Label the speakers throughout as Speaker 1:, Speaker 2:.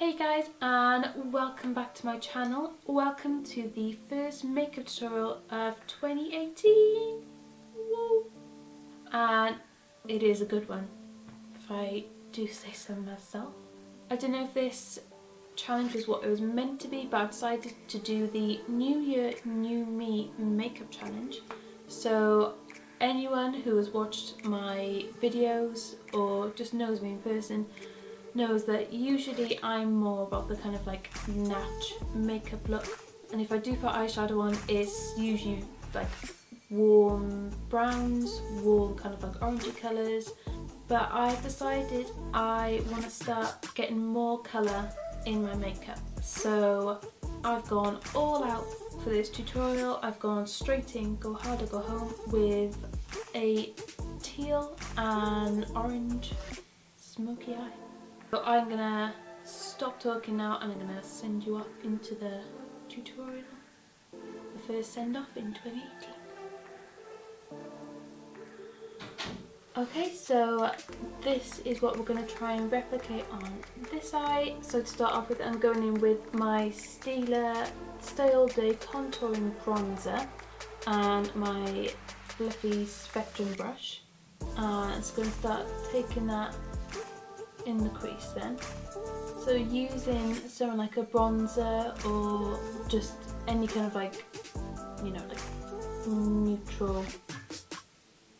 Speaker 1: Hey guys, and welcome back to my channel. Welcome to the first makeup tutorial of 2018. Woo. And it is a good one, if I do say so myself. I don't know if this challenge was what it was meant to be, but I decided to do the New Year, New Me makeup challenge. So anyone who has watched my videos or just knows me in person knows that usually I'm more about the kind of like natch makeup look, and if I do put eyeshadow on, it's usually like warm browns, warm kind of like orangey colours, but I've decided I want to start getting more colour in my makeup. So I've gone all out for this tutorial. I've gone straight in, go hard or go home, with a teal and orange smoky eye. So I'm gonna stop talking now and I'm gonna send you off into the tutorial. The first send off in 2018. Okay, so this is what we're gonna try and replicate on this eye. So to start off with, I'm going in with my Stila Stay All Day contouring bronzer and my fluffy spectrum brush. And it's gonna start taking that in the crease then. So using something like a bronzer or just any kind of like, you know, like neutral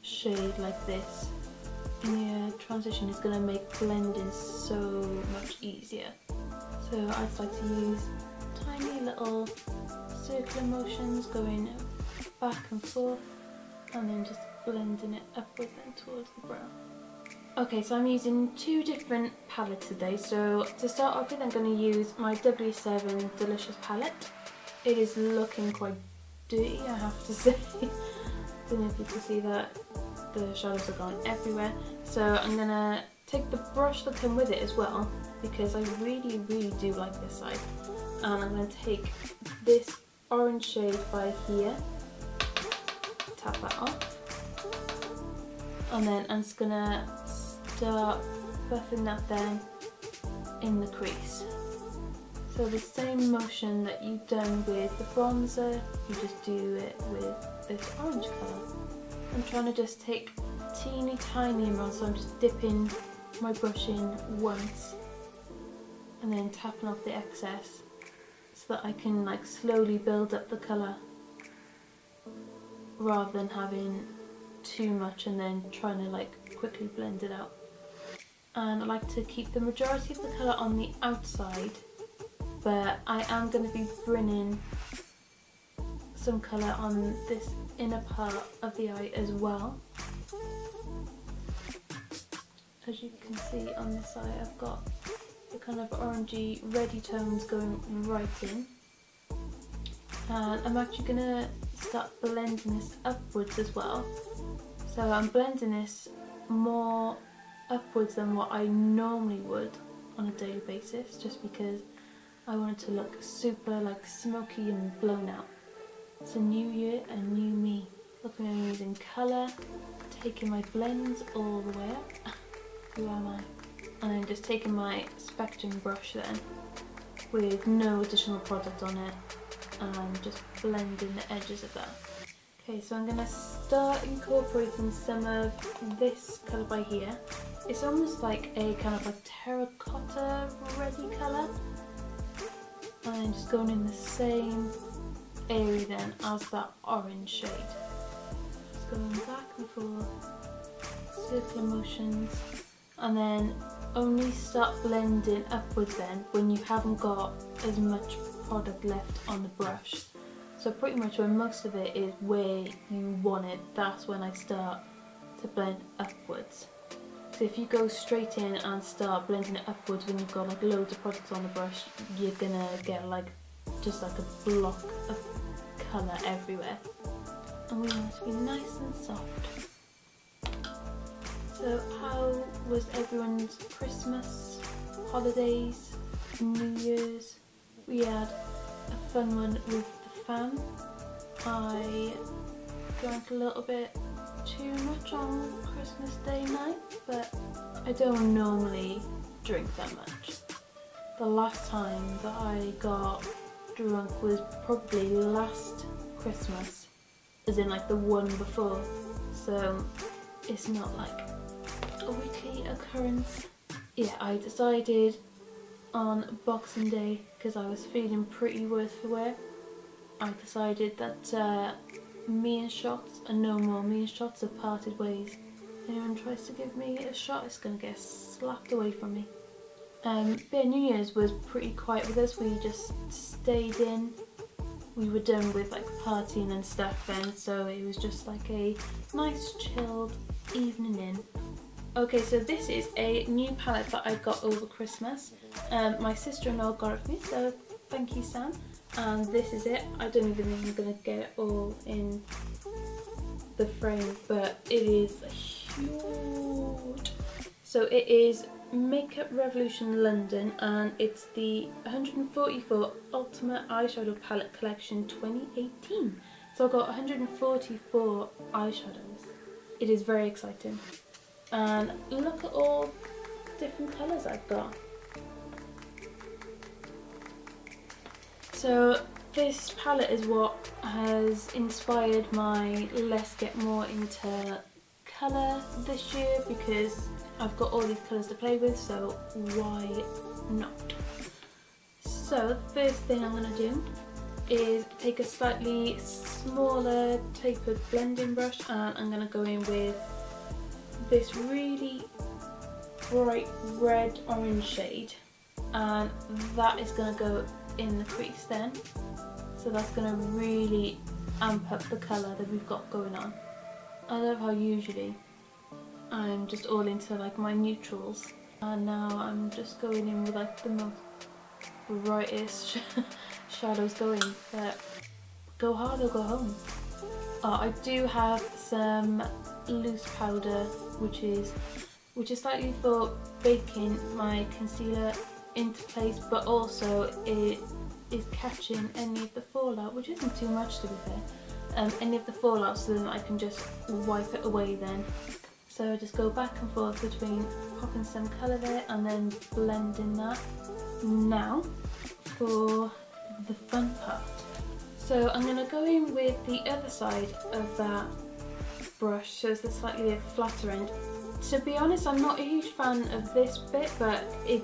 Speaker 1: shade like this in your transition is going to make blending so much easier. So I just like to use tiny little circular motions going back and forth and then just blending it upwards and towards the brow. Okay, so I'm using two different palettes today. So to start off with, I'm going to use my W7 Delicious palette. It is looking quite dirty, I have to say. Don't know if you can see that the shadows are gone everywhere. So I'm going to take the brush that came with it as well, because I really do like this side. And I'm going to take this orange shade by here, tap that off, and then I'm just going to start buffing that then in the crease. So the same motion that you've done with the bronzer, you just do it with this orange colour. I'm trying to just take teeny tiny amounts, so I'm just dipping my brush in once and then tapping off the excess so that I can like slowly build up the colour rather than having too much and then trying to like quickly blend it out. And I like to keep the majority of the colour on the outside, but I am going to be bringing some colour on this inner part of the eye as well. As you can see on this eye, I've got the kind of orangey reddy tones going right in, and I'm actually going to start blending this upwards as well. So I'm blending this more upwards than what I normally would on a daily basis, just because I want it to look super like smoky and blown out. It's a new year, a new me. Looking at using colour, taking my blends all the way up. Who am I? And then just taking my spectrum brush then, with no additional product on it, and just blending the edges of that. Okay, so I'm going to start incorporating some of this colour by here. It's almost like a kind of like terracotta reddy colour. And then just going in the same area then as that orange shade. Just going back and forth, circular motions, and then only start blending upwards then when you haven't got as much product left on the brush. So pretty much when most of it is where you want it, that's when I start to blend upwards. So if you go straight in and start blending it upwards when you've got like loads of products on the brush, you're gonna get like just like a block of colour everywhere. And we want it to be nice and soft. So how was everyone's Christmas, holidays, New Year's? We had a fun one with the fam. I drank a little bit too much on Christmas Day night, but I don't normally drink that much. the last time that I got drunk was probably last Christmas, as in like the one before, so it's not like a weekly occurrence. Yeah, I decided on Boxing Day, because I was feeling pretty worse for wear, I decided that me and shots are no more. Me and shots have parted ways. Anyone tries to give me a shot, it's gonna get slapped away from me. But New Year's was pretty quiet with us. We just stayed in. We were done with like partying and stuff then, so it was just like a nice chilled evening in. Okay, so this is a new palette that I got over Christmas. My sister-in-law got it for me, so thank you, Sam. And this is it. I don't even think I'm gonna get it all in the frame, but it is huge. So it is Makeup Revolution London, and it's the 144 Ultimate Eyeshadow Palette Collection 2018. So I got 144 eyeshadows. It is very exciting. And look at all the different colours I've got. So this palette is what has inspired my Let's Get More into colour this year, because I've got all these colours to play with, so why not? So the first thing I'm going to do is take a slightly smaller tapered blending brush, and I'm going to go in with this really bright red orange shade, and that is going to go in the crease then. So that's going to really amp up the colour that we've got going on. I love how usually I'm just all into like my neutrals, and now I'm just going in with like the most brightest shadows going, but go hard or go home. I do have some loose powder which is slightly for baking my concealer into place, but also it is catching any of the fallout, which isn't too much to be fair, any of the fallout, so then I can just wipe it away then. So I just go back and forth between popping some colour there and then blending that. Now for the fun part. So I'm going to go in with the other side of that brush, so it's the slightly flatter end. To be honest, I'm not a huge fan of this bit, but it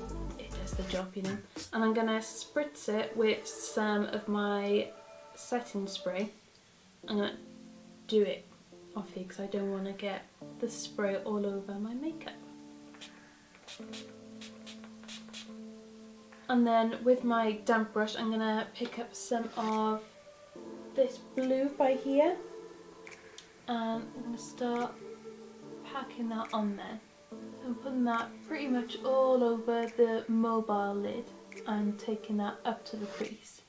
Speaker 1: does the job, you know. And I'm going to spritz it with some of my setting spray. I'm going to do it off here because I don't want to get the spray all over my makeup. And then with my damp brush, I'm going to pick up some of this blue by here, and I'm going to start packing that on there. So I'm putting that pretty much all over the mobile lid and taking that up to the crease.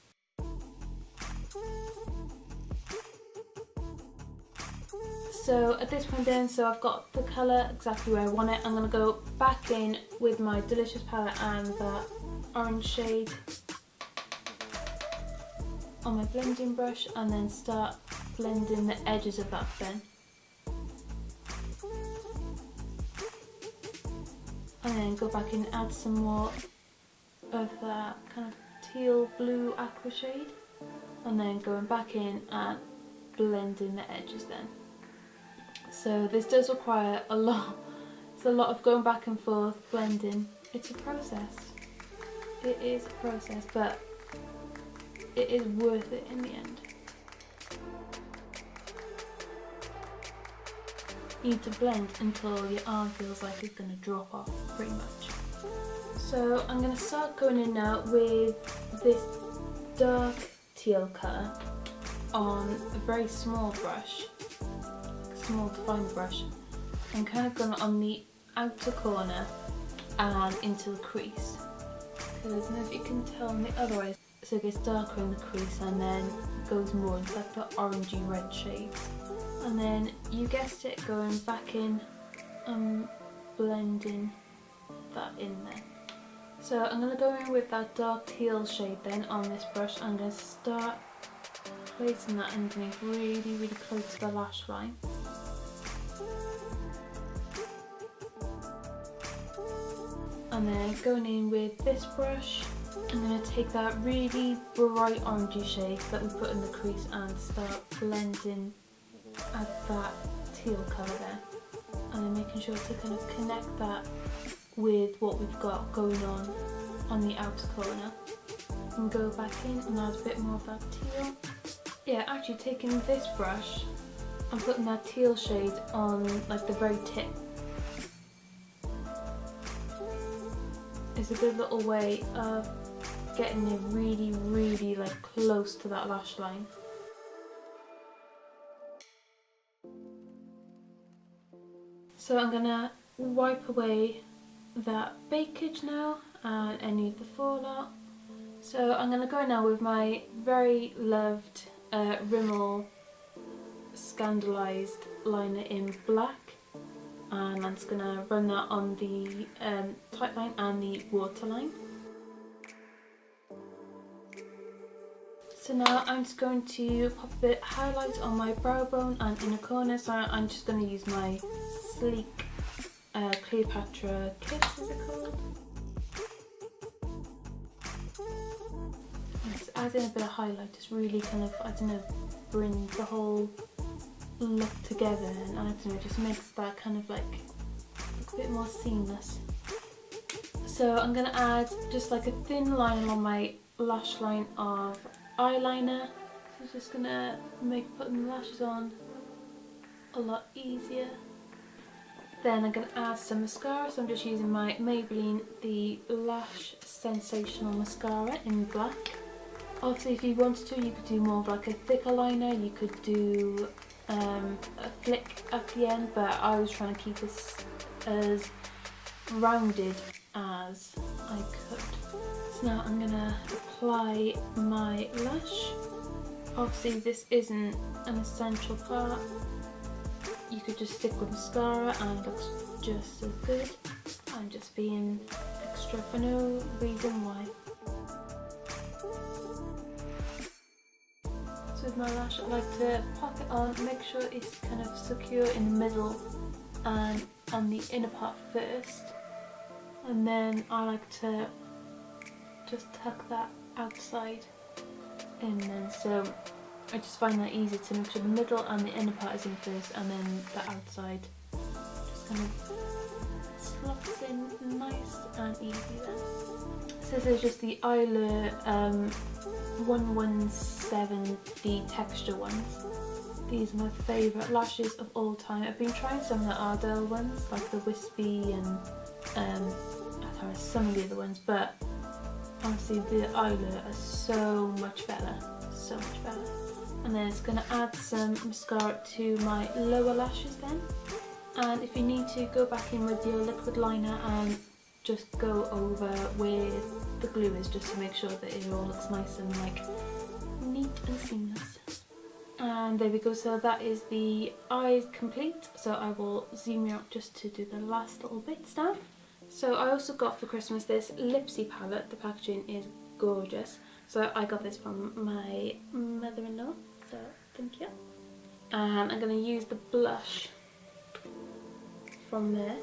Speaker 1: So at this point then, so I've got the colour exactly where I want it. I'm going to go back in with my Delicious palette and that orange shade on my blending brush, and then start blending the edges of that then. And then go back and add some more of that kind of teal blue aqua shade, and then going back in and blending the edges then. So this does require a lot. It's a lot of going back and forth, blending. It's a process. It is a process, but it is worth it in the end. You need to blend until your arm feels like it's going to drop off, pretty much. So I'm going to start going in now with this dark teal colour on a very small brush, small defined brush. I'm kind of going on the outer corner and into the crease, because I don't know if you can tell me otherwise. So it gets darker in the crease and then goes more into like the orangey red shades. And then you guessed it, going back in and blending that in there. So I'm going to go in with that dark teal shade then on this brush. I'm going to start placing that underneath, really, really close to the lash line. And then going in with this brush I'm going to take that really bright orangey shade that we put in the crease and start blending at that teal colour there. And then making sure to kind of connect that with what we've got going on the outer corner. And go back in and add a bit more of that teal. Yeah, actually taking this brush and putting that teal shade on like the very tip is a good little way of getting it really, really like close to that lash line. So I'm gonna wipe away that bakage now and any of the fallout. So I'm gonna go now with my very loved Rimmel Scandalized liner in black, and I'm just gonna run that on the tight line and the waterline. So now I'm just going to pop a bit of highlight on my brow bone and inner corner. So I'm just going to use my sleek Cleopatra Kiss, is it called? And just adding a bit of highlight just really kind of, I don't know, brings the whole look together, and I don't know, just makes that kind of like a bit more seamless. So I'm going to add just like a thin line along my lash line of eyeliner. So I'm just going to make putting the lashes on a lot easier. Then I'm going to add some mascara, so I'm just using my Maybelline The Lash Sensational Mascara in black. Obviously if you wanted to, you could do more of like a thicker liner, you could do a flick at the end, but I was trying to keep this as rounded as I could. So now I'm going to apply my lash. Obviously this isn't an essential part. You could just stick with mascara and it looks just as good. I'm just being extra for no reason why. So with my lash, I like to pop it on, make sure it's kind of secure in the middle and on the inner part first. And then I like to just tuck that outside in then. So I just find that easy to make sure the middle and the inner part is in first, and then the outside just kind of slots in nice and easy then. So this is just the Eylure 117, the texture ones. These are my favourite lashes of all time. I've been trying some of the Ardell ones, like the Wispy and some of the other ones, but honestly the Eylure are so much better, so much better. And then it's going to add some mascara to my lower lashes then. And if you need to, go back in with your liquid liner and just go over where the glue is, just to make sure that it all looks nice and like neat and seamless. And there we go, so that is the eyes complete. So I will zoom you out just to do the last little bits now. So I also got for Christmas this Lipsy palette. The packaging is gorgeous. So I got this from my mother-in-law, so thank you. And I'm going to use the blush from there.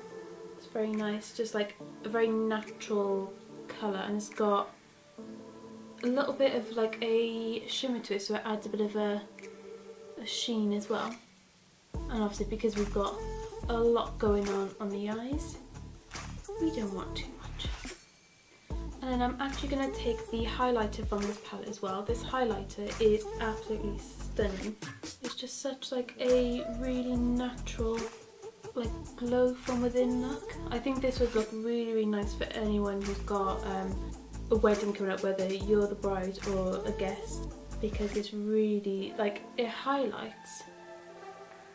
Speaker 1: It's very nice, just like a very natural colour, and it's got a little bit of like a shimmer to it, so it adds a bit of a sheen as well. And obviously because we've got a lot going on the eyes, we don't want too much. And then I'm actually going to take the highlighter from this palette as well. This highlighter is absolutely stunning. It's just such like a really natural like glow from within look. I think this would look really, really nice for anyone who's got a wedding coming up, whether you're the bride or a guest, because it's really like, it highlights,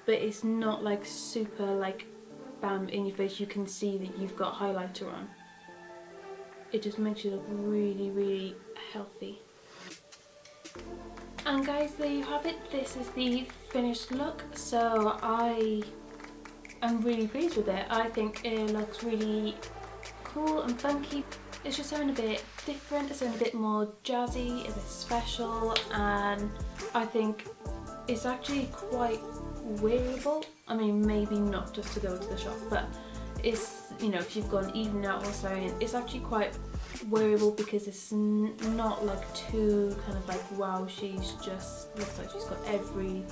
Speaker 1: but it's not like super like bam in your face. You can see that you've got highlighter on. It just makes you look really, really healthy. And guys, there you have it. This is the finished look. So I'm really pleased with it. I think it looks really cool and funky. It's just something a bit different, it's something a bit more jazzy, a bit special, and I think it's actually quite wearable. I mean, maybe not just to go to the shop, but it's, you know, if you've got an evening out or something, it's actually quite wearable because it's not like too kind of like, wow, she's just looks like she's got every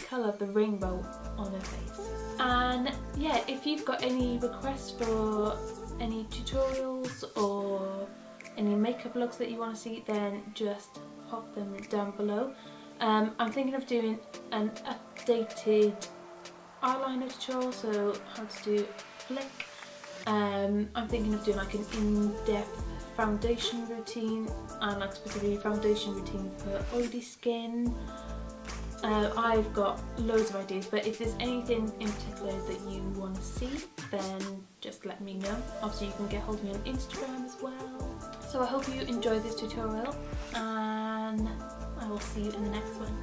Speaker 1: colour of the rainbow on her face. And yeah, if you've got any requests for any tutorials or any makeup looks that you want to see, then just pop them down below. I'm thinking of doing an updated eyeliner tutorial, so how to do flick. I'm thinking of doing like an in-depth foundation routine, and like specifically foundation routine for oily skin. I've got loads of ideas, but if there's anything in particular that you want to see, then just let me know. Obviously you can get hold of me on Instagram as well. So I hope you enjoyed this tutorial, and I will see you in the next one.